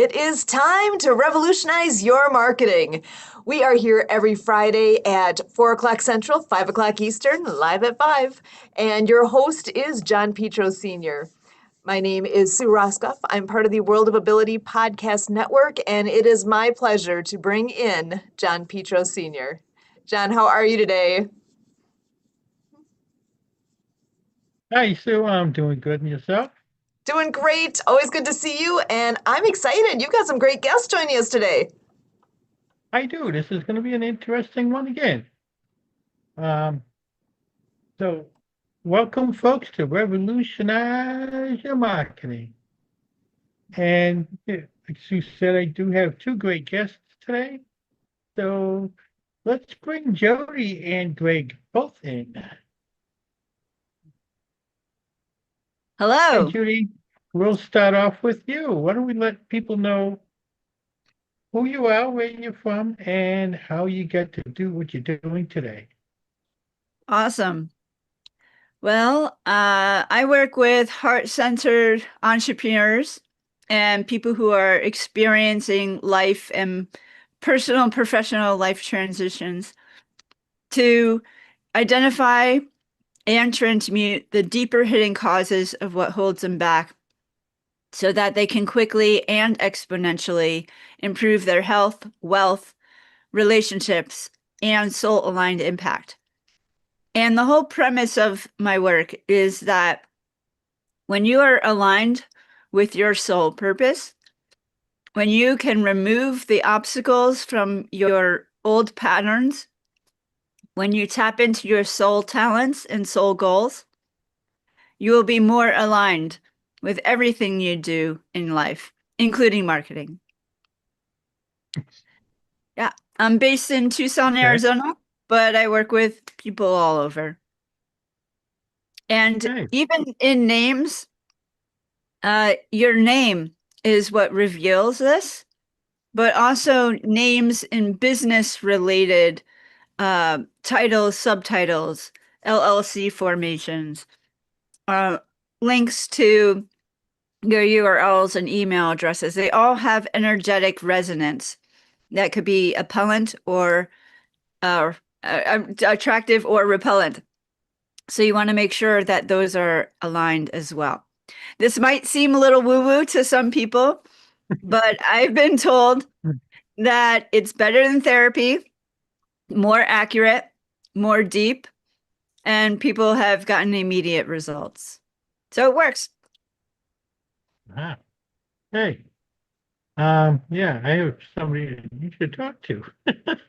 It is time to revolutionize your marketing. We are here every Friday at 4 o'clock Central, 5 o'clock Eastern, live at 5. And your host is John Petros Sr. My name is Sue Roscoff. I'm part of the World of Ability Podcast Network, and it is my pleasure to bring in John Petros Sr. John, how are you today? Hi, Sue. I'm doing good. And yourself? Doing great. Always good to see you, and I'm excited. You've got some great guests joining us today. I do. This is going to be an interesting one again. Um, so, welcome, folks, to Revolutionize Your Marketing. And like Sue said, I do have two great guests today. So, let's bring Jodi and Gregg both in. Hi, Hello. Judy. We'll start off with you. Why don't we let people know who you are, where you're from, and how you get to do what you're doing today? Awesome. Well, I work with heart-centered entrepreneurs and people who are experiencing life and personal and professional life transitions to identify and transmute the deeper hidden causes of what holds them back so that they can quickly and exponentially improve their health, wealth, relationships, and soul-aligned impact. And the whole premise of my work is that when you are aligned with your soul purpose, when you can remove the obstacles from your old patterns, when you tap into your soul talents and soul goals, you will be more aligned with everything you do in life, including marketing. Yeah, I'm based in Tucson, Okay. Arizona, but I work with people all over. And Okay. even in names, your name is what reveals this, but also names in business related titles, subtitles, LLC formations, uh, links to your URLs and email addresses. They all have energetic resonance that could be appellant or attractive or repellent. So you want to make sure that those are aligned as well. This might seem a little woo-woo to some people, but I've been told that it's better than therapy, more accurate, more deep, and people have gotten immediate results. So it works. Ah, hey. Yeah, I have somebody that you should talk to.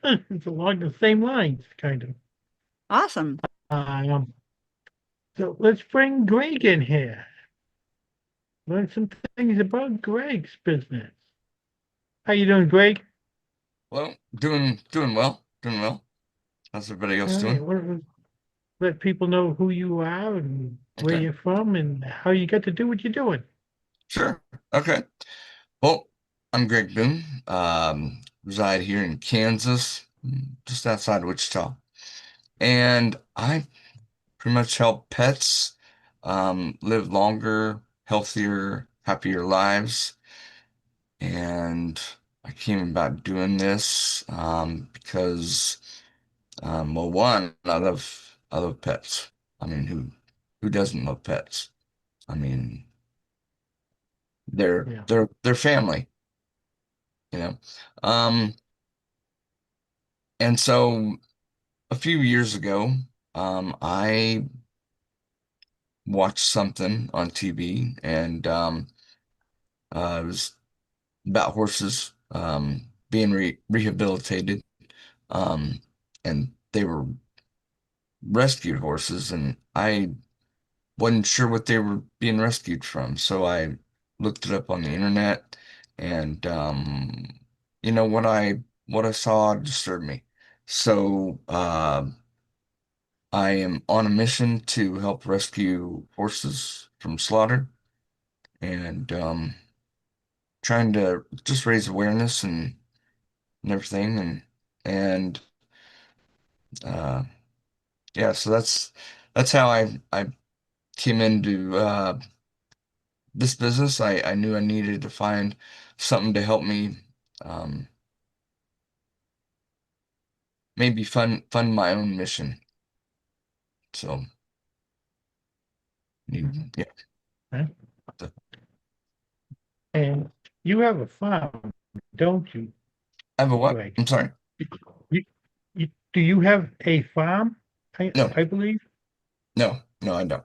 It's along the same lines, kind of. Awesome. Um, so let's bring Greg in here. Learn some things about Greg's business. How you doing, Greg? Well, doing well, doing well. How's everybody All else right, doing? let people know who you are and where Okay, you're from and how you get to do what you're doing. sure. Okay. Well, I'm Greg Boone. Reside here in Kansas, just outside Wichita, and I pretty much help pets live longer, healthier, happier lives. And I came about doing this because, well, one, I love pets. I mean, who doesn't love pets? I mean, they're Yeah. they're they're family, you know. Um, and so a few years ago, I watched something on TV, and it was about horses being rehabilitated, um, and they were rescued horses, and I wasn't sure what they were being rescued from, so I looked it up on the internet, and what I saw disturbed me. So I am on a mission to help rescue horses from slaughter, and trying to just raise awareness and everything, and uh, yeah, so that's how I came into this business. I knew I needed to find something to help me maybe fund my own mission. So yeah. Huh? And you have a farm, don't you, I have a what? Greg? I'm sorry. Do you have a farm? No, I believe. no, I don't.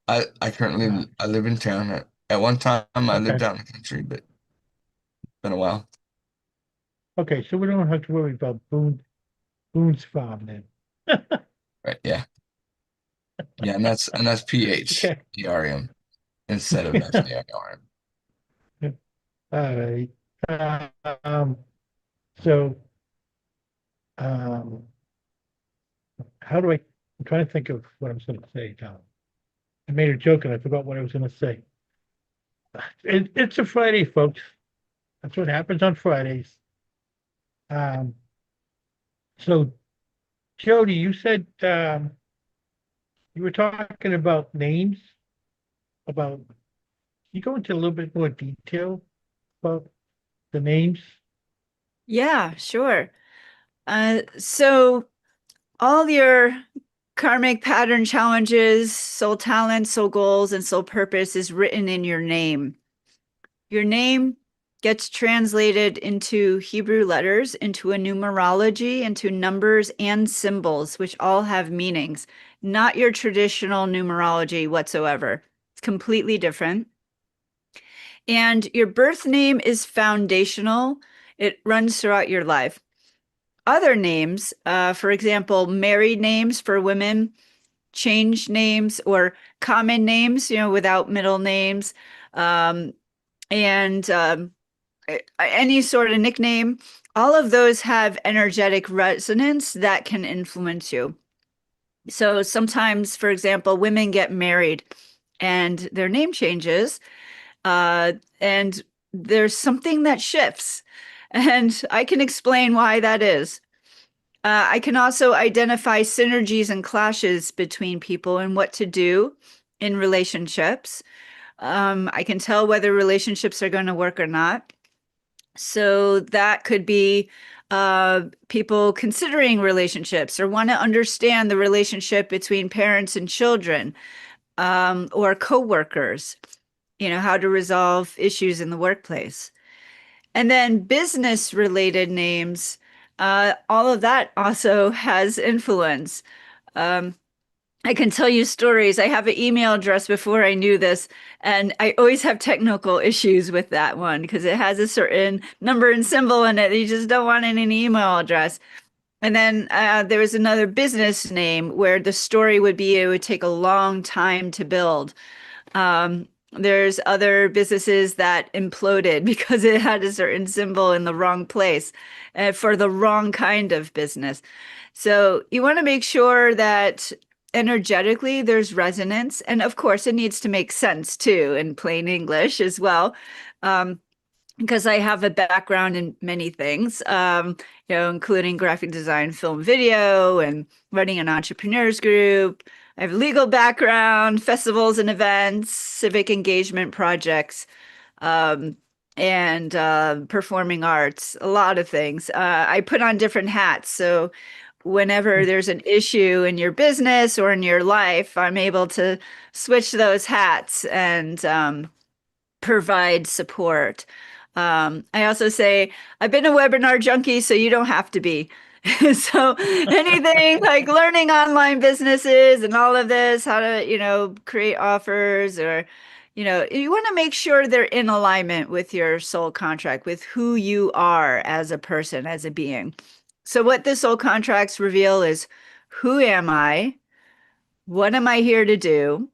I Ah, currently I live in town. At one time I okay. lived out in the country, but it's been a while. Okay, so we don't have to worry about Boone's farm then. Right, yeah. Yeah, and that's Okay. PHERM instead of FARM. All right. Um, so, um, how do I'm trying to think of what I'm going to say, Tom. I made a joke and I forgot what I was going to say. It's a Friday, folks. That's what happens on Fridays. Um, so, Jody, you said you were talking about names. About you go into a little bit more detail about the names. Yeah, sure. So all your karmic pattern challenges, soul talent, soul goals, and soul purpose is written in your name. Your name gets translated into Hebrew letters, into a numerology, into numbers and symbols, which all have meanings, not your traditional numerology whatsoever. It's completely different. And your birth name is foundational. It runs throughout your life. Other names, for example, married names for women, change names or common names, without middle names, and any sort of nickname, all of those have energetic resonance that can influence you. So sometimes, for example, women get married and their name changes, and there's something that shifts. And I can explain why that is. I can also identify synergies and clashes between people and what to do in relationships. I can tell whether relationships are going to work or not. So that could be people considering relationships or want to understand the relationship between parents and children, or coworkers, how to resolve issues in the workplace. And then business related names, all of that also has influence. Um, I can tell you stories. I have an email address before I knew this, and I always have technical issues with that one because it has a certain number and symbol in it. You just don't want it in an email address. And then there was another business name where the story would be it would take a long time to build. There's other businesses that imploded because it had a certain symbol in the wrong place for the wrong kind of business. So you want to make sure that energetically there's resonance. And of course, it needs to make sense too in plain English as well. Because I have a background in many things, including graphic design, film, video, and running an entrepreneurs group. I have a legal background, festivals and events, civic engagement projects, um, and performing arts, a lot of things. I put on different hats. So whenever there's an issue in your business or in your life, I'm able to switch those hats and provide support. I also say I've been a webinar junkie, so you don't have to be. So anything like learning online businesses and all of this, how to, create offers or, you want to make sure they're in alignment with your soul contract, with who you are as a person, as a being. So what the soul contracts reveal is who am I? What am I here to do?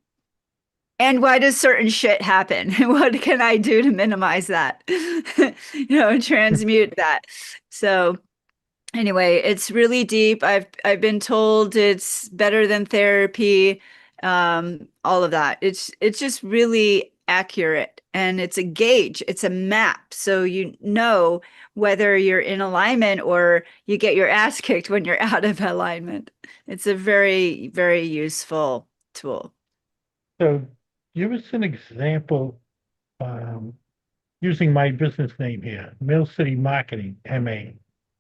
And why does certain shit happen? What can I do to minimize that? Transmute that. So anyway, it's really deep. I've been told it's better than therapy. All of that. It's just really accurate, and it's a gauge. It's a map, so you know whether you're in alignment or you get your ass kicked when you're out of alignment. It's a very, very useful tool. So give us an example. Um, using my business name here, Mill City Marketing, MA.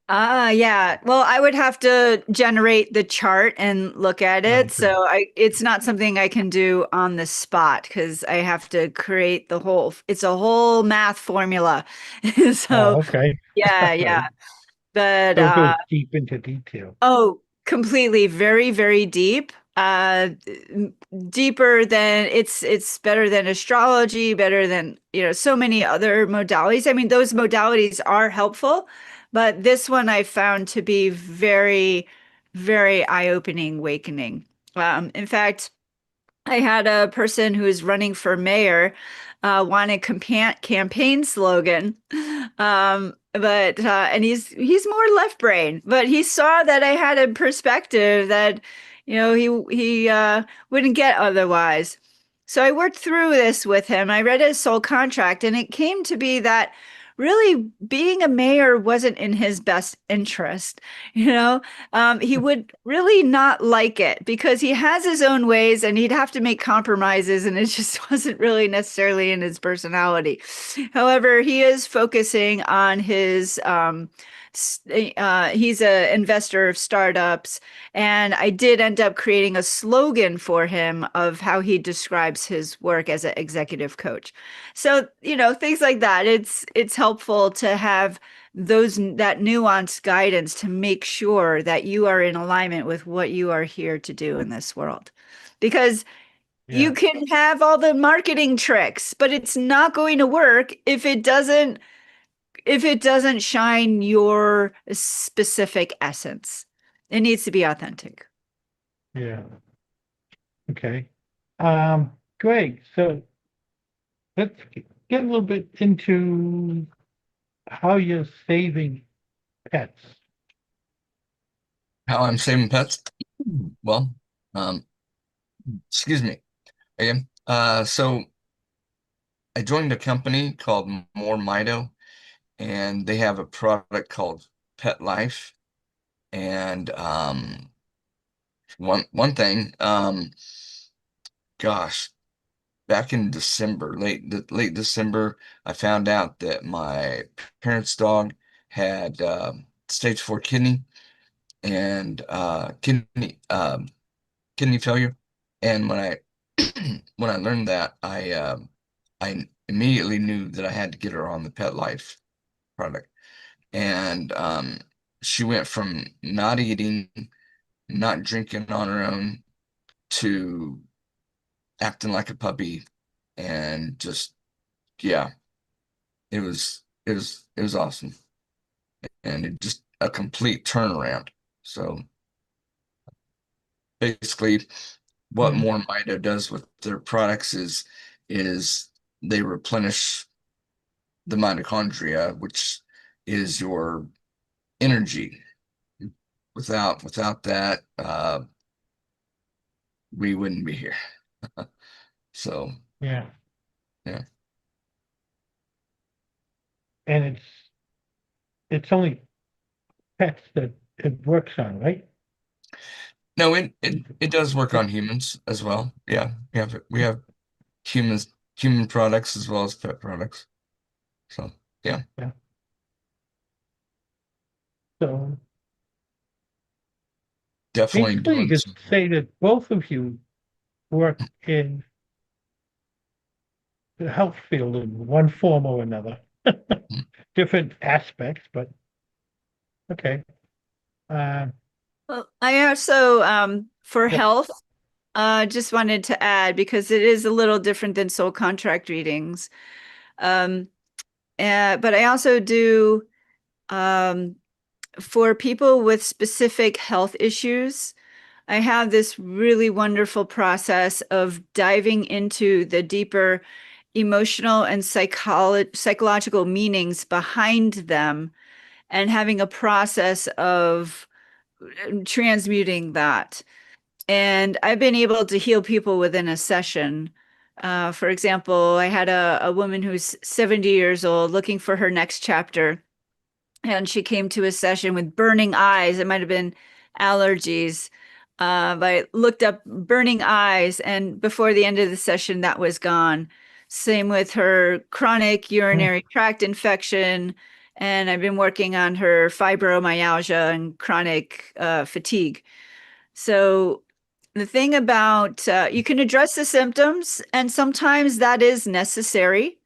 Yeah. Well, I would have to generate the chart and look at it. Okay. So it's not something I can do on the spot because I have to create it's a whole math formula. So Oh, okay. yeah. But So it goes deep into detail. oh, completely, very, very deep. Deeper than it's better than astrology, better than, so many other modalities. I mean, those modalities are helpful, but this one I found to be very, very eye-opening, awakening. In fact, I had a person who is running for mayor want a campaign slogan, but and he's more left brain, but he saw that I had a perspective that he wouldn't get otherwise. So I worked through this with him. I read his soul contract, and it came to be that really being a mayor wasn't in his best interest. He would really not like it because he has his own ways and he'd have to make compromises, and it just wasn't really necessarily in his personality. However, he is focusing on he's an investor of startups, and I did end up creating a slogan for him of how he describes his work as an executive coach. So, things like that. It's helpful to have that nuanced guidance to make sure that you are in alignment with what you are here to do in this world. Because you Yeah. can have all the marketing tricks, but it's not going to work if it doesn't shine your specific essence. It needs to be authentic. Yeah. Okay. Greg, so let's get a little bit into how you're saving pets. How I'm saving pets? Well, um, excuse me. Again. So I joined a company called More Mito, and they have a product called Pet Life. And one thing, gosh, back in December, late December, I found out that my parents' dog had stage 4 kidney and kidney failure. And when I when I learned that, I immediately knew that I had to get her on the Pet Life product. And she went from not eating, not drinking on her own, to acting like a puppy, and just, yeah, it was awesome, and it just a complete turnaround. So basically, what Yeah. More Mito does with their products is they replenish the mitochondria, which is your energy. Without that, we wouldn't be here. So Yeah. yeah. And it's only pets that it works on, right? No, it does work on humans as well. Yeah, we have human products as well as pet products. So yeah, Yeah. So definitely basically you doing could some. say that both of you work in the health field in one form or another. Different aspects, but okay. Uh, Well, I also, for yeah. health, just wanted to add because it is a little different than soul contract readings. Um, but I also do for people with specific health issues. I have this really wonderful process of diving into the deeper emotional and psychological meanings behind them and having a process of transmuting that. And I've been able to heal people within a session. For example, I had a woman who's 70 years old looking for her next chapter. And she came to a session with burning eyes. It might have been allergies. But I looked up burning eyes, and before the end of the session, that was gone. Same with her chronic urinary tract infection. And I've been working on her fibromyalgia and chronic fatigue. So the thing about you can address the symptoms, and sometimes that is necessary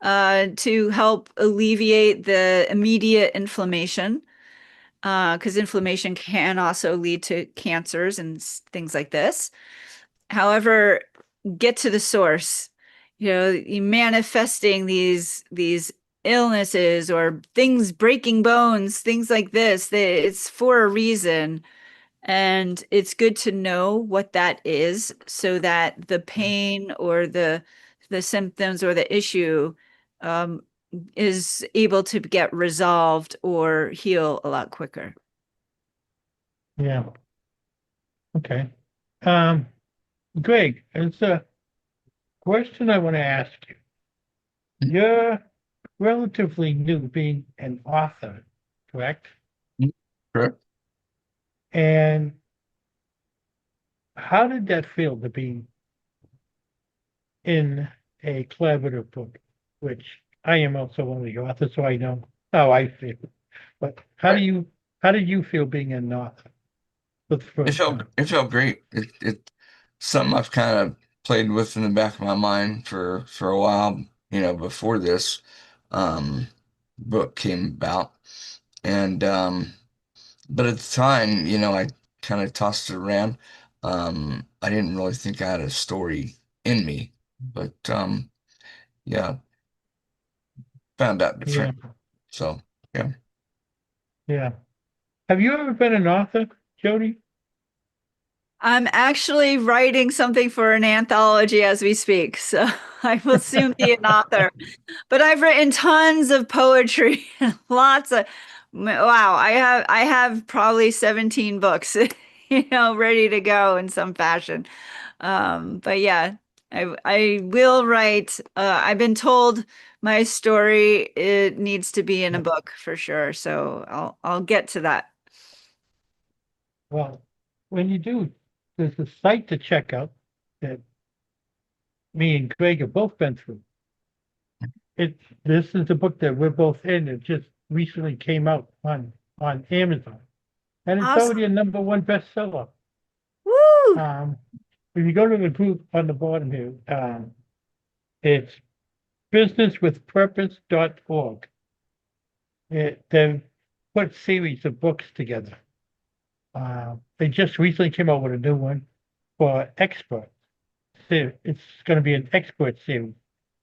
to help alleviate the immediate inflammation, because inflammation can also lead to cancers and things like this. However, get to the source. You manifesting these illnesses or things, breaking bones, things like this. It's for a reason. And it's good to know what that is so that the pain or the symptoms or the issue um, is able to get resolved or heal a lot quicker. Yeah. Okay. Gregg, it's a question I want to ask you. You're relatively new being an author, correct? Correct. And how did that feel to be in a collaborative book, which I am also one of the authors, so I know how I feel. But how did you feel being an author for the It first felt time? it felt great. It something I've kind of played with in the back of my mind for a while, before this um book came about. And but at the time, I kind of tossed it around. I didn't really think I had a story in me, but yeah, found out Yeah, different. So yeah. yeah. Have you ever been an author, Jodi? I'm actually writing something for an anthology as we speak, so I will soon be an author. But I've written tons of poetry, lots of wow, I have probably 17 books, ready to go in some fashion. But yeah, I will write. I've been told my story it needs to be in a book for sure, so I'll get to that. Well, when you do, there's a site to check out that me and Gregg have both been through. This is the book that we're both in. It just recently came out on Amazon, and it's Awesome. already a #1 bestseller. Woo! If you go to the group on the bottom here, it's businesswithpurpose.org. They've put a series of books together. They just recently came out with a new one for experts. It's going to be an expert series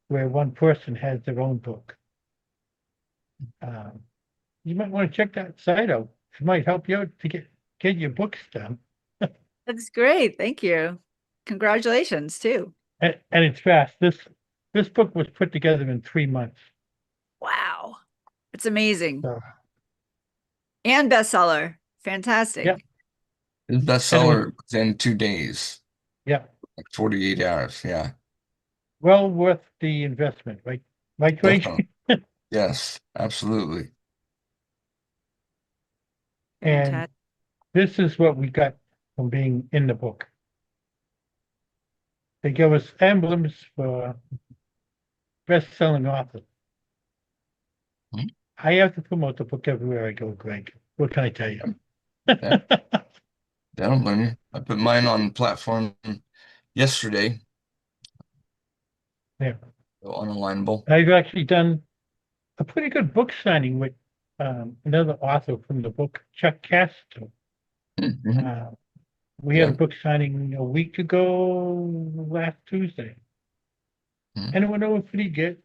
where one person has their own book. Um, you might want to check that site out. It might help you out to get your books done. That's great. Thank you. Congratulations too. And it's fast. This book was put together in 3 months. Wow. It's amazing. So And bestseller. Fantastic. yeah, The and it was bestseller within 2 days, yeah, like 48 hours. Yeah, well worth the investment, right? Right, definitely. Greg? Yes, absolutely. And Fantastic. this is what we got from being in the book. They give us emblems for best-selling authors. Mhm. I have to promote the book everywhere I go, Greg. What can I tell you? Yeah, I don't blame you. I put mine on the platform yesterday, Yeah. so unalignable. I've actually done a pretty good book signing with another author from the book, Chuck Castle. Mhm. Uh, we had a Yeah. book signing a week ago, last Tuesday, Mhm. and it went over pretty good.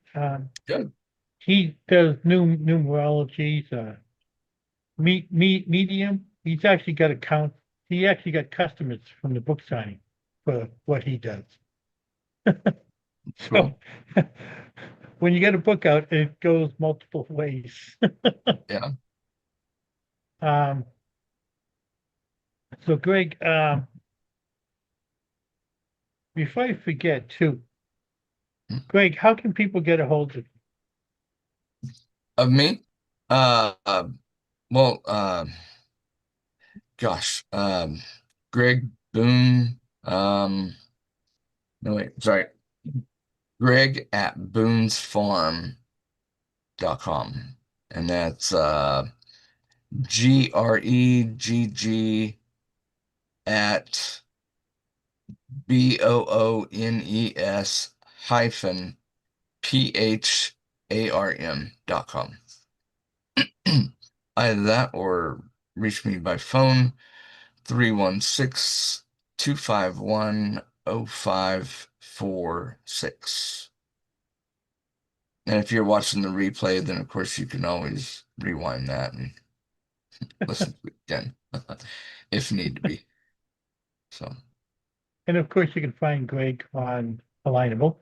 Good. He does numerology, medium. He's actually got account. He actually got customers from the book signing for what he does. Cool. So when you get a book out, it goes multiple ways. Yeah. Um, so Greg, before I forget too, Mhm. Greg, how can people get a hold of you? Of me? Uh, uh, well, gosh, Greg Boone. No, wait, sorry. Gregg at boonesfarm.com. And that's Gregg at BOONES hyphen PHARM.com. Either that or reach me by phone 316-251-0546. And if you're watching the replay, then of course you can always rewind that and listen to it again if need to be. So, And of course, you can find Gregg on Alignable.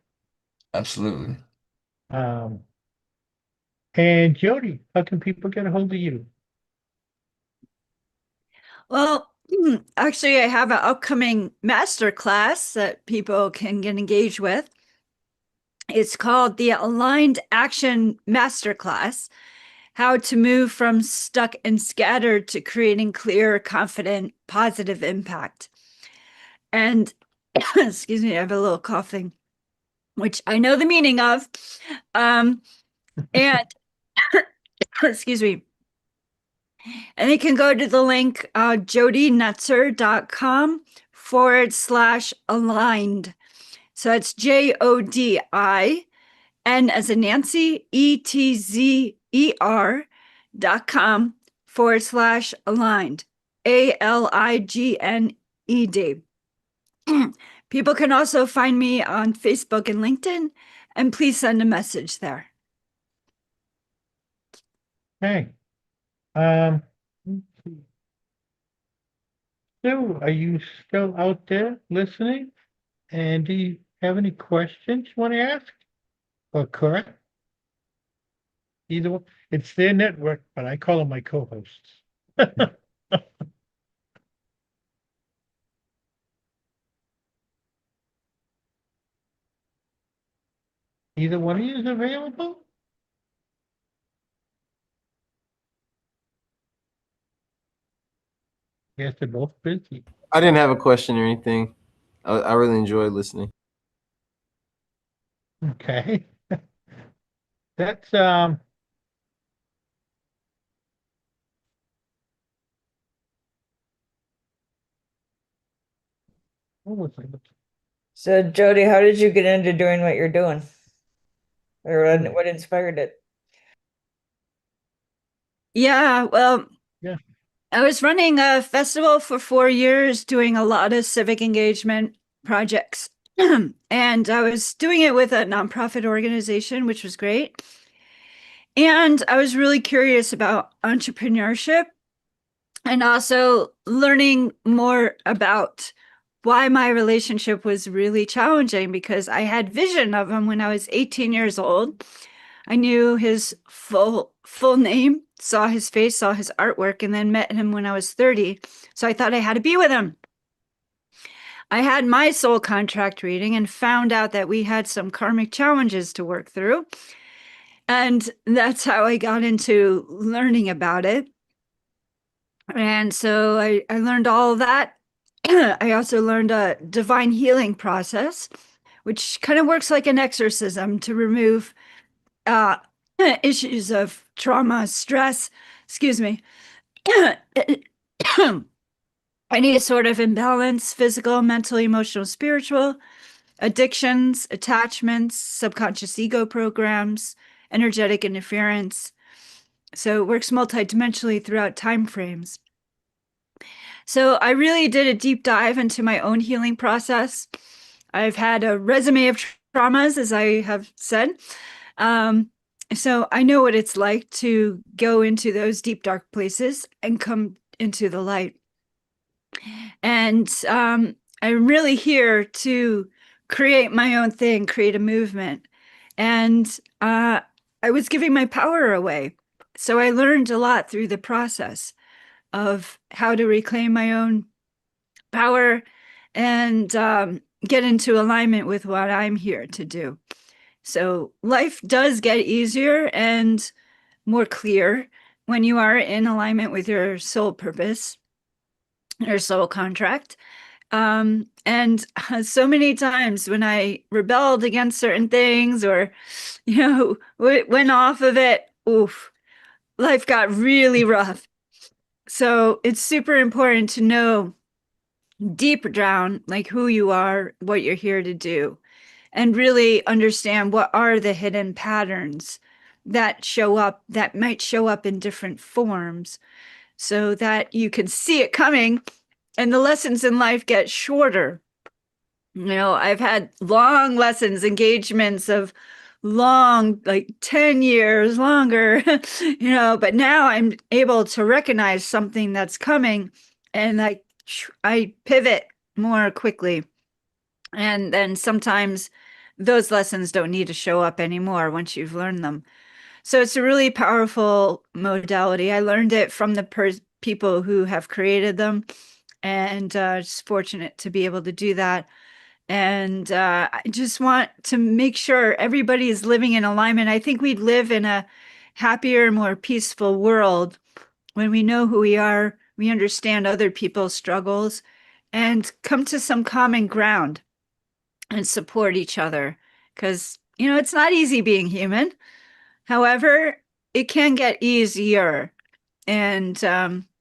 absolutely. And Jodi, how can people get a hold of you? Well, actually, I have an upcoming master class that people can get engaged with. It's called the Aligned Action Masterclass, how to move from stuck and scattered to creating clear, confident, positive impact. And excuse me, I have a little coughing, which I know the meaning of. And excuse me. And you can go to the link jodinetzer.com/aligned. So it's JODIN as in Nancy, ETZER.com/aligned. ALIGNED. People can also find me on Facebook and LinkedIn, and please send a message there. Hey, let's see. Sue, are you still out there listening? And do you have any questions you want to ask? Or correct? Either one. It's their network, but I call them my co-hosts. Either one of you is available? Yes, they're both busy. I didn't have a question or anything. I really enjoyed listening. Okay. That's what was I looking? So, Jodi, how did you get into doing what you're doing? Or what inspired it? Yeah, well, Yeah. I was running a festival for 4 years, doing a lot of civic engagement projects. And I was doing it with a nonprofit organization, which was great. And I was really curious about entrepreneurship and also learning more about why my relationship was really challenging, because I had vision of him when I was 18 years old. I knew his full name, saw his face, saw his artwork, and then met him when I was 30. So I thought I had to be with him. I had my soul contract reading and found out that we had some karmic challenges to work through. And that's how I got into learning about it. And so I learned all of that. I also learned a divine healing process, which kind of works like an exorcism to remove issues of trauma, stress, excuse me, any sort of imbalance, physical, mental, emotional, spiritual, addictions, attachments, subconscious ego programs, energetic interference. So it works multidimensionally throughout time frames. So I really did a deep dive into my own healing process. I've had a resume of traumas, as I have said. So I know what it's like to go into those deep, dark places and come into the light. And I'm really here to create my own thing, create a movement. And I was giving my power away. So I learned a lot through the process of how to reclaim my own power and get into alignment with what I'm here to do. So life does get easier and more clear when you are in alignment with your soul purpose, your soul contract. And so many times when I rebelled against certain things or, went off of it, oof, life got really rough. So it's super important to know deep down, like who you are, what you're here to do, and really understand what are the hidden patterns that might show up in different forms so that you can see it coming and the lessons in life get shorter. I've had long lessons, engagements of long, like 10 years longer, but now I'm able to recognize something that's coming and I pivot more quickly. And then sometimes those lessons don't need to show up anymore once you've learned them. So it's a really powerful modality. I learned it from the people who have created them, and just fortunate to be able to do that. And I just want to make sure everybody is living in alignment. I think we'd live in a happier, more peaceful world when we know who we are, we understand other people's struggles, and come to some common ground and support each other. Because, it's not easy being human. However, it can get easier. And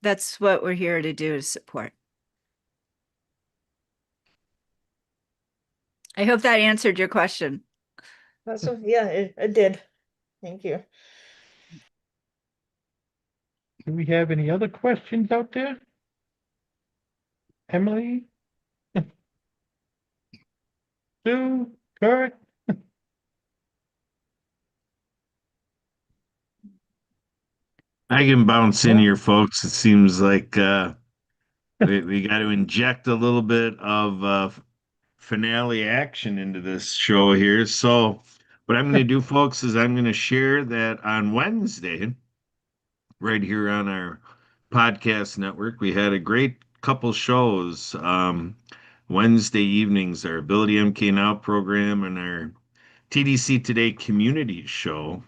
that's what we're here to do, is support. I hope that answered your question. Awesome. Yeah, it did. Thank you. Do we have any other questions out there? Emily? Sue? Kurt? I can bounce in here, folks. It seems like we got to inject a little bit of finale action into this show here. So, what I'm going to do, folks, is I'm going to share that on Wednesday, right here on our podcast network, we had a great couple shows. Wednesday evenings, our Ability MK Now program and our TDC Today community show.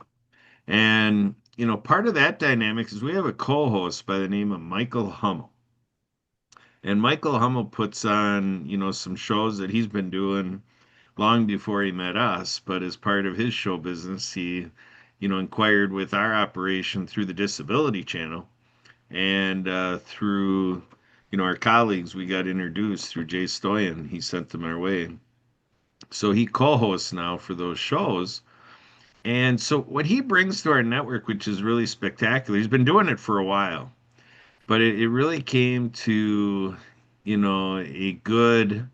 And, part of that dynamic is we have a co-host by the name of Michael Hummel. And Michael Hummel puts on, some shows that he's been doing long before he met us, but as part of his show business, he, inquired with our operation through the Disability Channel and through, our colleagues, we got introduced through Jay Stoyan. He sent them our way. So he co-hosts now for those shows. And so what he brings to our network, which is really spectacular, he's been doing it for a while, but it really came to, a good,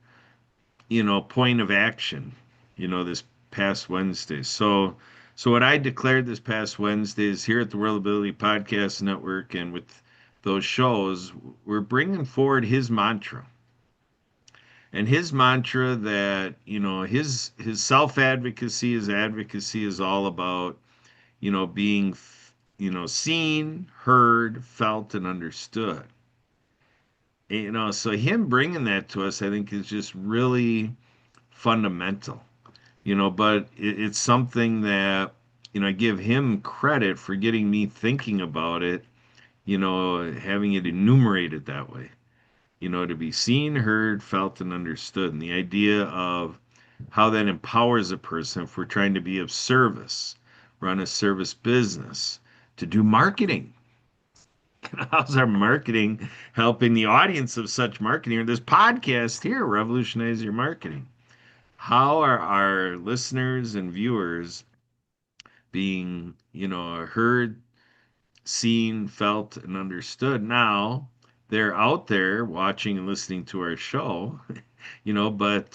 point of action, this past Wednesday. So what I declared this past Wednesday is here at the World Ability Podcast Network and with those shows, we're bringing forward his mantra. And his mantra that, his self-advocacy, his advocacy is all about, being, seen, heard, felt, and understood. So him bringing that to us, I think, is just really fundamental, but it's something that, I give him credit for getting me thinking about it, having it enumerated that way, to be seen, heard, felt, and understood. And the idea of how that empowers a person if we're trying to be of service, run a service business, to do marketing. How's our marketing helping the audience of such marketing or this podcast here, Revolutionize Your Marketing? How are our listeners and viewers being, heard, seen, felt, and understood? Now they're out there watching and listening to our show, but,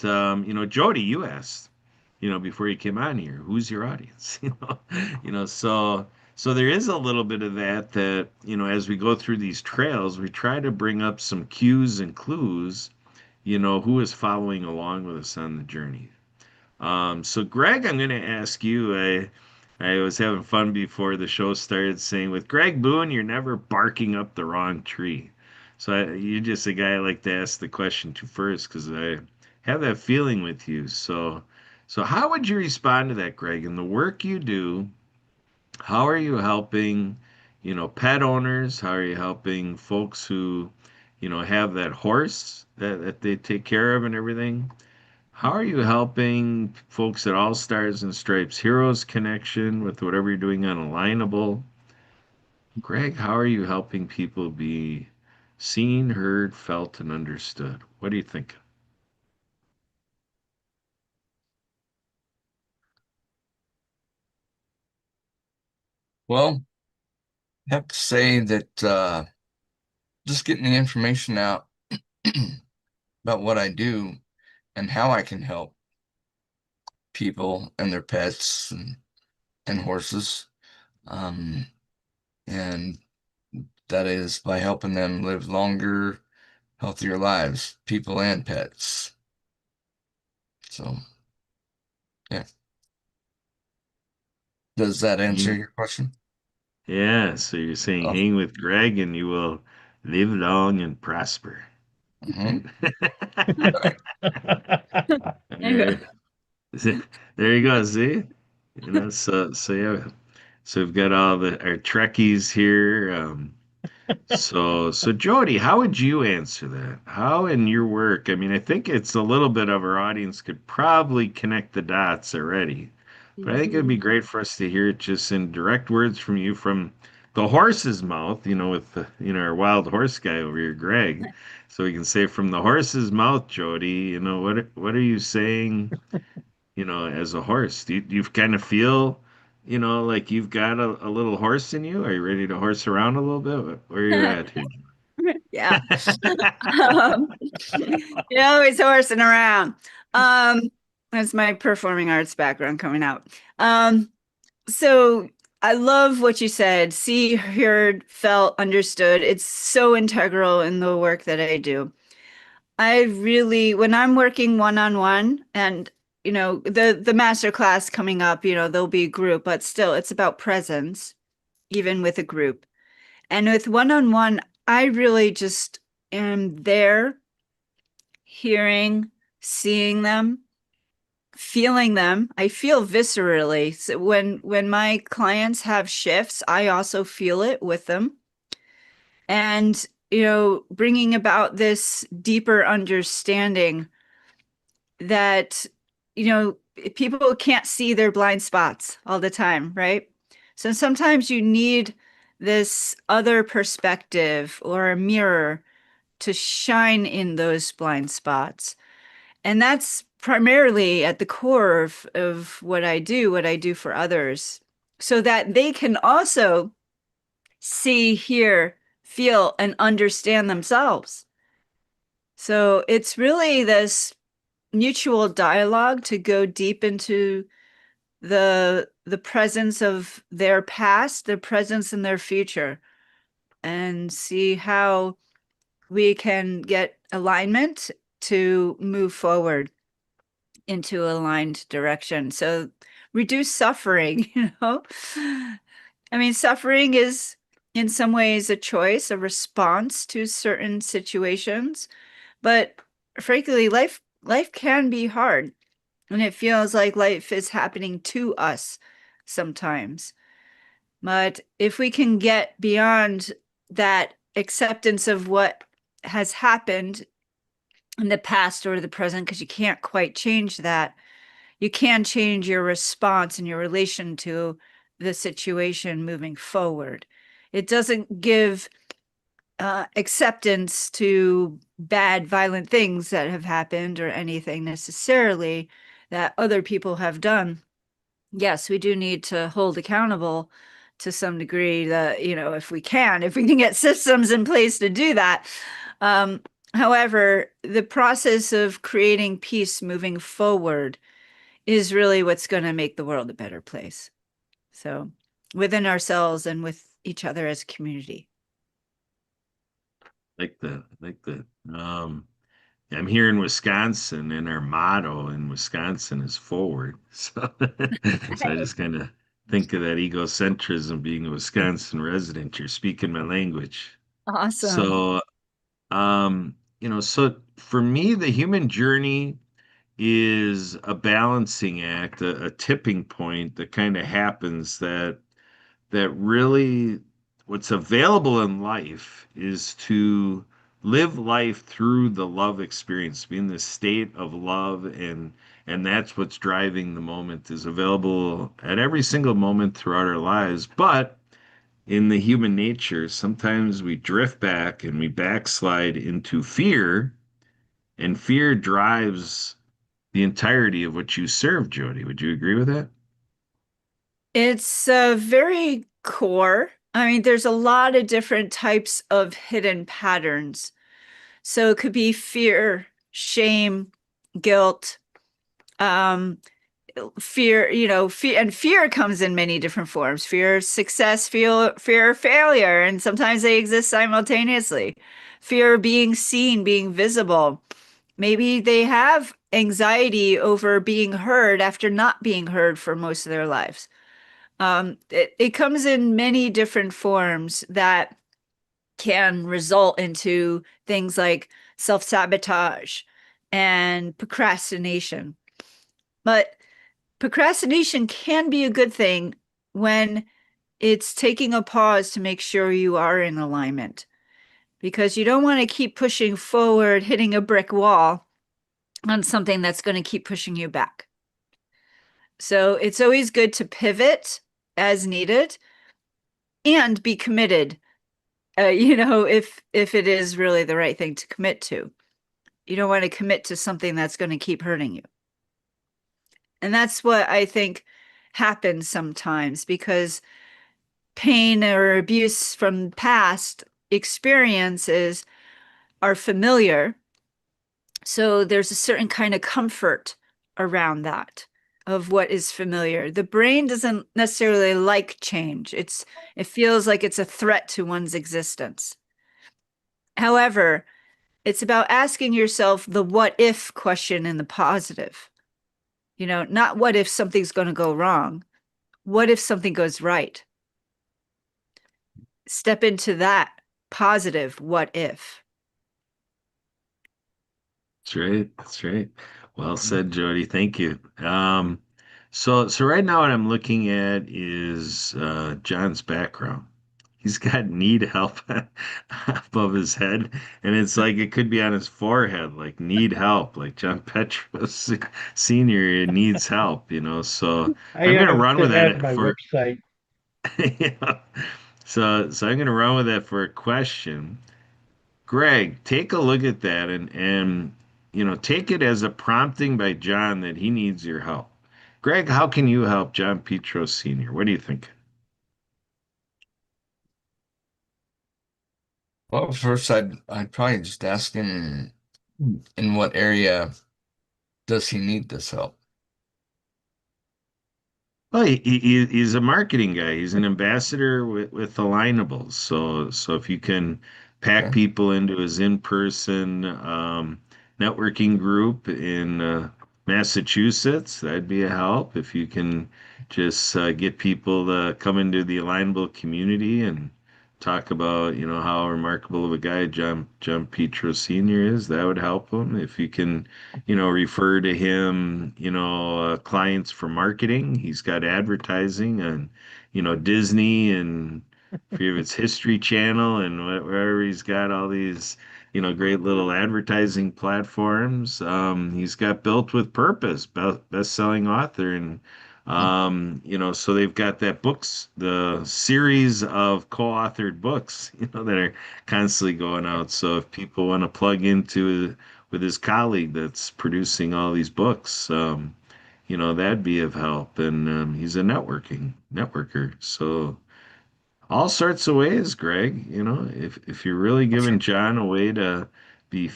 Jodi, you asked, before you came on here, who's your audience? So there is a little bit of that, as we go through these trails, we try to bring up some cues and clues, who is following along with us on the journey. So Gregg, I'm going to ask you, I was having fun before the show started saying with Gregg Boone, you're never barking up the wrong tree. So you're just a guy I like to ask the question to first because I have that feeling with you. So how would you respond to that, Gregg? In the work you do, how are you helping, pet owners? How are you helping folks who, have that horse that they take care of and everything. How are you helping folks at All Stars and Stripes Heroes Connection with whatever you're doing on Alignable? Greg, how are you helping people be seen, heard, felt, and understood? What do you think? Well, I have to say that just getting the information out about what I do and how I can help people and their pets and horses. Um, and that is by helping them live longer, healthier lives, people and pets. So, yeah. Does that answer your question? Yeah, so you're saying Oh, hang with Greg and you will live long and prosper. mhm. Mm-hmm. All right. There you go. See, so yeah. So we've got all our Trekkies here. So Jody, how would you answer that? How in your work? I mean, I think it's a little bit of our audience could probably connect the dots already, but I think it'd be great for us to hear it just in direct words from you from the horse's mouth, with our wild horse guy over here, Greg. So we can say from the horse's mouth, Jody, what are you saying, as a horse? Do you kind of feel, like you've got a little horse in you? Are you ready to horse around a little bit? Where are you at here? Yeah. Always horsing around. Um, that's my performing arts background coming out. So I love what you said. See, heard, felt, understood. It's so integral in the work that I do. When I'm working one-on-one and the master class coming up, there'll be a group, but still it's about presence, even with a group. And with one-on-one, I really just am there, hearing, seeing them, feeling them. I feel viscerally. So when my clients have shifts, I also feel it with them. And bringing about this deeper understanding that people can't see their blind spots all the time, right? So sometimes you need this other perspective or a mirror to shine in those blind spots. And that's primarily at the core of what I do for others, so that they can also see, hear, feel, and understand themselves. So it's really this mutual dialogue to go deep into the presence of their past, their presence and their future, and see how we can get alignment to move forward into aligned direction. So reduce suffering, I mean, suffering is in some ways a choice, a response to certain situations, but frankly, life can be hard. And it feels like life is happening to us sometimes. But if we can get beyond that acceptance of what has happened in the past or the present, because you can't quite change that, you can change your response and your relation to the situation moving forward. It doesn't give acceptance to bad, violent things that have happened or anything necessarily that other people have done. Yes, we do need to hold accountable to some degree that, if we can get systems in place to do that. However, the process of creating peace moving forward is really what's going to make the world a better place. So within ourselves and with each other as a community. Like that, like that. I'm here in Wisconsin, and our motto in Wisconsin is forward. So, so I just kind of think of that egocentrism being a Wisconsin resident. You're speaking my language. Awesome. So, so for me, the human journey is a balancing act, a tipping point that kind of happens that really what's available in life is to live life through the love experience, be in this state of love, and that's what's driving the moment is available at every single moment throughout our lives. But in the human nature, sometimes we drift back and we backslide into fear, and fear drives the entirety of what you serve, Jody. Would you agree with that? It's very core. I mean, there's a lot of different types of hidden patterns. So it could be fear, shame, guilt, um, fear, and fear comes in many different forms. Fear of success, fear of failure, and sometimes they exist simultaneously. Fear of being seen, being visible. Maybe they have anxiety over being heard after not being heard for most of their lives. It comes in many different forms that can result into things like self-sabotage and procrastination. But procrastination can be a good thing when it's taking a pause to make sure you are in alignment, because you don't want to keep pushing forward, hitting a brick wall on something that's going to keep pushing you back. So it's always good to pivot as needed and be committed, if it is really the right thing to commit to. You don't want to commit to something that's going to keep hurting you. And that's what I think happens sometimes, because pain or abuse from past experiences are familiar. So there's a certain kind of comfort around that of what is familiar. The brain doesn't necessarily like change. It feels like it's a threat to one's existence. However, it's about asking yourself the what if question in the positive. Not what if something's going to go wrong. What if something goes right? Step into that positive what if. That's right. That's right. Well said, Jody. Thank you. So right now what I'm looking at is John's background. He's got need help above his head, and it's like it could be on his forehead, like need help, like John Petros Sr. needs help, So I I'm gonna have run to with add that my for website. yeah. So I'm gonna run with that for a question. Greg, take a look at that and take it as a prompting by John that he needs your help. Greg, how can you help John Petros Sr.? What do you think? Well, first I'd probably just ask him in what area does he need this help? Well, he's a marketing guy. He's an ambassador with Alignables. So if you can pack Okay. people into his in-person networking group in Massachusetts, that'd be a help. If you can just get people to come into the Alignable community and talk about, how remarkable of a guy John Petros Sr. is, that would help him. If you can refer to him, clients for marketing. He's got advertising on, Disney and for its History Channel and wherever he's got all these, great little advertising platforms. He's got Built with Purpose, best-selling author, and so they've got that books, the series of co-authored books, that are constantly going out. So if people want to plug into with his colleague that's producing all these books, that'd be of help. And he's a networker. So all sorts of ways, Greg, if you're really Okay. giving John a way to be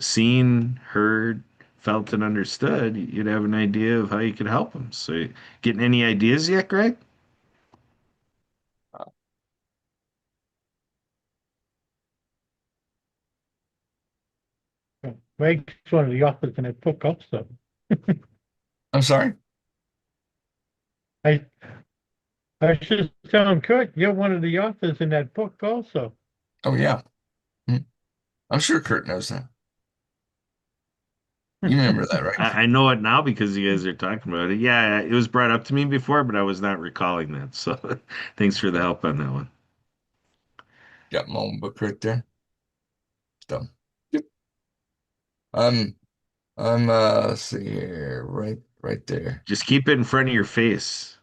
seen, heard, felt, and understood, you'd have an idea of how you could help him. So getting any ideas yet, Greg? Greg's one of the authors in that book also. I'm sorry? I I was just telling Kurt, you're one of the authors in that book also. Oh yeah. Mm. I'm sure Kurt knows that. You remember that, right? I know it now because you guys are talking about it. Yeah, it was brought up to me before, but I was not recalling that. So thanks for the help on that one. Got my own book right there. So, yep. I'm let's see here, right there. Just keep it in front of your face.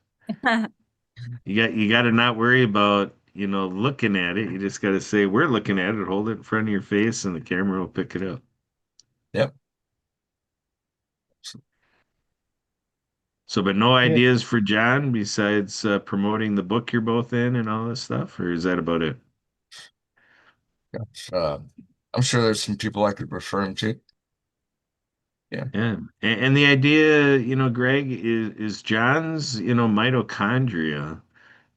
You got to not worry about, looking at it. You just got to say, we're looking at it, hold it in front of your face, and the camera will pick it up. Yep. So, but no Yeah. ideas for John besides promoting the book you're both in and all this stuff, or is that about it? Gosh, I'm sure there's some people I could refer him to. Yeah. Yeah. And the idea, Gregg, is John's, mitochondria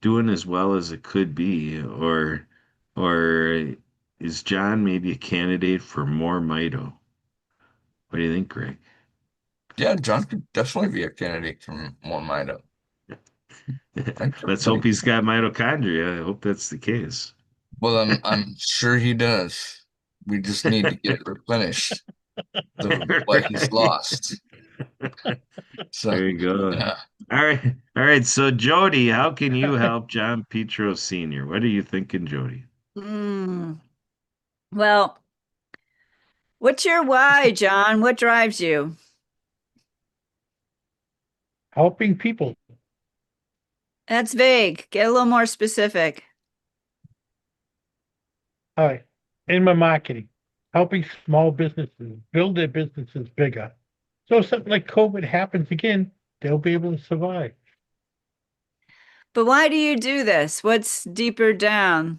doing as well as it could be, or is John maybe a candidate for more mito? What do you think, Gregg? Yeah, John could definitely be a candidate for more Mito. Let's hope he's got mitochondria. I hope that's the case. Well, I'm sure he does. We just need to get it replenished of what he's lost. So, There you go. yeah. All right. All right. So, Jodi, how can you help John Petros Sr.? What are you thinking, Jodi? Well, what's your why, John? What drives you? Helping people. That's vague. Get a little more specific. All right. In my marketing, helping small businesses build their businesses bigger. So if something like COVID happens again, they'll be able to survive. But why do you do this? What's deeper down?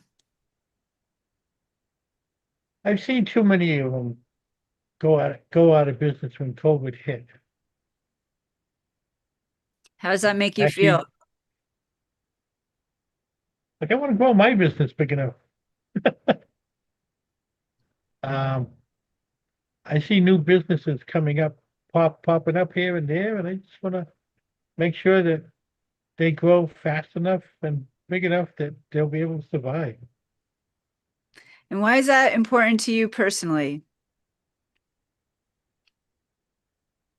I've seen too many of them go out of business when COVID hit. How does that make you Actually, feel? like I want to grow my business big enough. I see new businesses coming up, popping up here and there, and I just want to make sure that they grow fast enough and big enough that they'll be able to survive. And why is that important to you personally?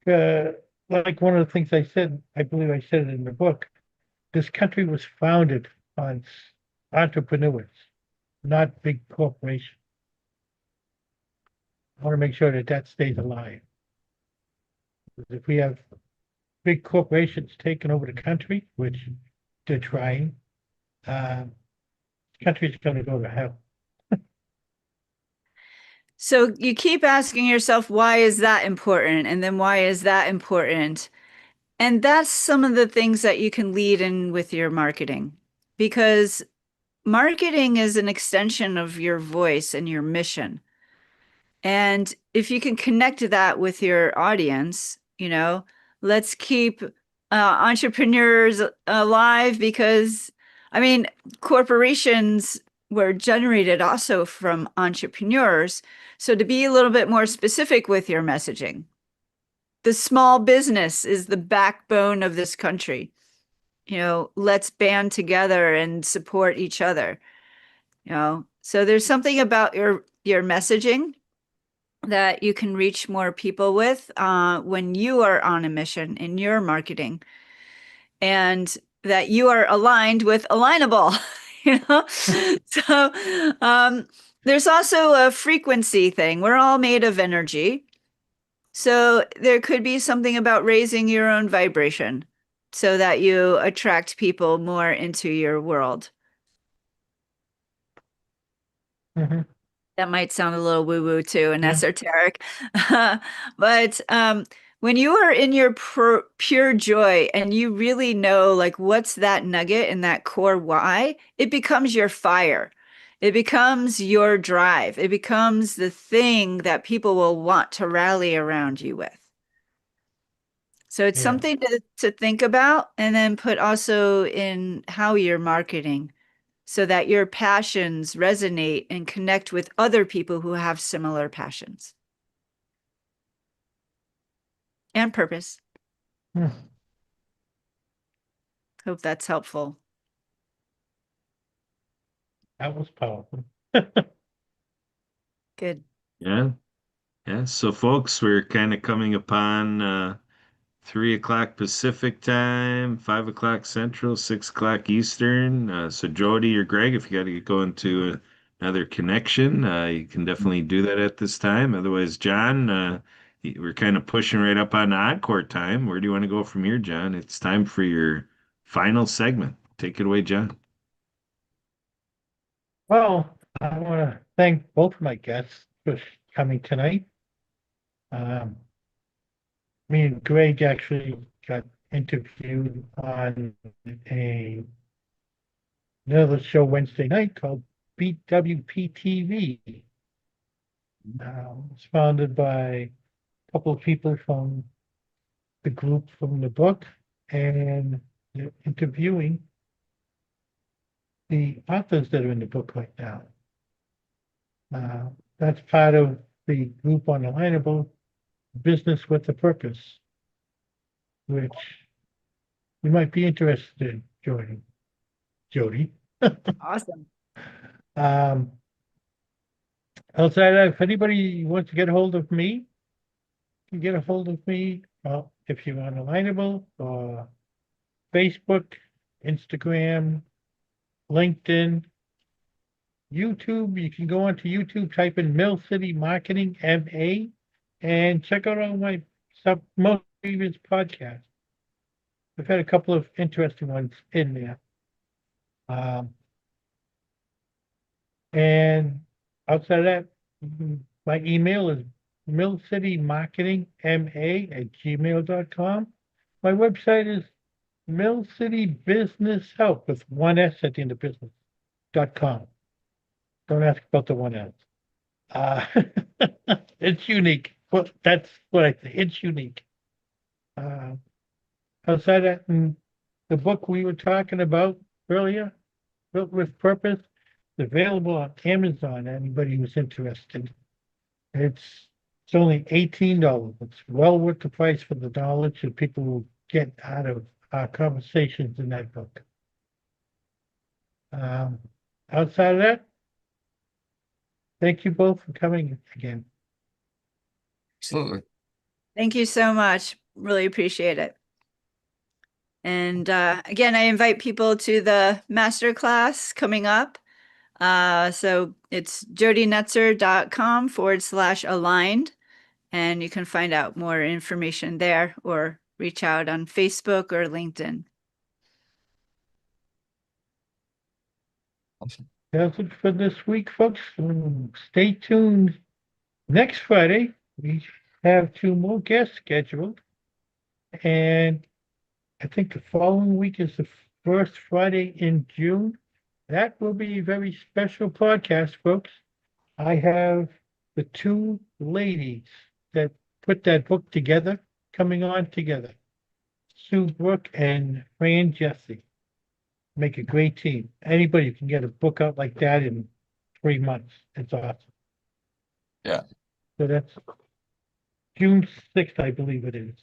Like one of the things I said, I believe I said it in the book, this country was founded on entrepreneurs, not big corporations. I want to make sure that that stays alive. Because if we have big corporations taking over the country, which they're trying, the country's going to go to hell. So you keep asking yourself, why is that important? And then why is that important? And that's some of the things that you can lead in with your marketing, because marketing is an extension of your voice and your mission. And if you can connect that with your audience, let's keep entrepreneurs alive, because, I mean, corporations were generated also from entrepreneurs. So to be a little bit more specific with your messaging, the small business is the backbone of this country. Let's band together and support each other. So there's something about your messaging that you can reach more people with when you are on a mission in your marketing, and that you are aligned with Alignable. So there's also a frequency thing. We're all made of energy. So there could be something about raising your own vibration so that you attract people more into your world. Mm-hmm. That might sound a little woo-woo too and Yeah. esoteric. But when you are in your pure joy and you really know, like, what's that nugget and that core why, it becomes your fire. It becomes your drive. It becomes the thing that people will want to rally around you with. So it's Yeah. something to think about, and then put also in how you're marketing, so that your passions resonate and connect with other people who have similar passions and purpose. Hmm. Hope that's helpful. That was powerful. Good. Yeah. Yeah. So, folks, we're kind of coming upon 3 o'clock Pacific time, 5 o'clock Central, 6 o'clock Eastern. So, Jodi or Gregg, if you got to get going to another connection, you can definitely do that at this time. Otherwise, John, we're kind of pushing right up on the encore time. Where do you want to go from here, John? It's time for your final segment. Take it away, John. Well, I want to thank both my guests for coming tonight. Me and Gregg actually got interviewed on another show Wednesday night called BWPTV. It's founded by a couple of people from the group from the book, and they're interviewing the authors that are in the book right now. That's part of the group on Alignable, Business with a Purpose, which you might be interested in joining, Jodi. Awesome. Outside of that, if anybody wants to get a hold of me, you can get a hold of me. Well, if you're on Alignable or Facebook, Instagram, LinkedIn, YouTube, you can go onto YouTube, type in Mill City Marketing MA, and check out all my most previous podcasts. I've had a couple of interesting ones in there. And outside of that, my email is millcitymarketingma@gmail.com. My website is Mill City Business Help with one S at the end of business.com. Don't ask about the one S. It's unique. Well, that's what I think. It's unique. Outside of that, the book we were talking about earlier, Built with Purpose, is available on Amazon. Anybody who's interested. It's only $18. It's well worth the price for the knowledge that people will get out of our conversations in that book. Outside of that, thank you both for coming again. Absolutely. Thank you so much. Really appreciate it. And again, I invite people to the masterclass coming up. So it's jodinetzer.com/aligned. And you can find out more information there or reach out on Facebook or LinkedIn. Awesome. That's it for this week, folks. Stay tuned. Next Friday, we have 2 more guests scheduled. And I think the following week is the first Friday in June. That will be a very special podcast, folks. I have the 2 ladies that put that book together coming on together. Sue Brooke and Fran Jesse. Make a great team. Anybody can get a book out like that in 3 months. It's awesome. Yeah. So that's June 6th, I believe it is.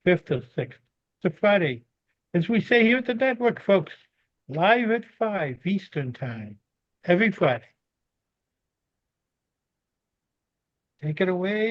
5th or 6th. It's a Friday. As we say here at the network, folks, live at 5 Eastern Time, every Friday. Take it away.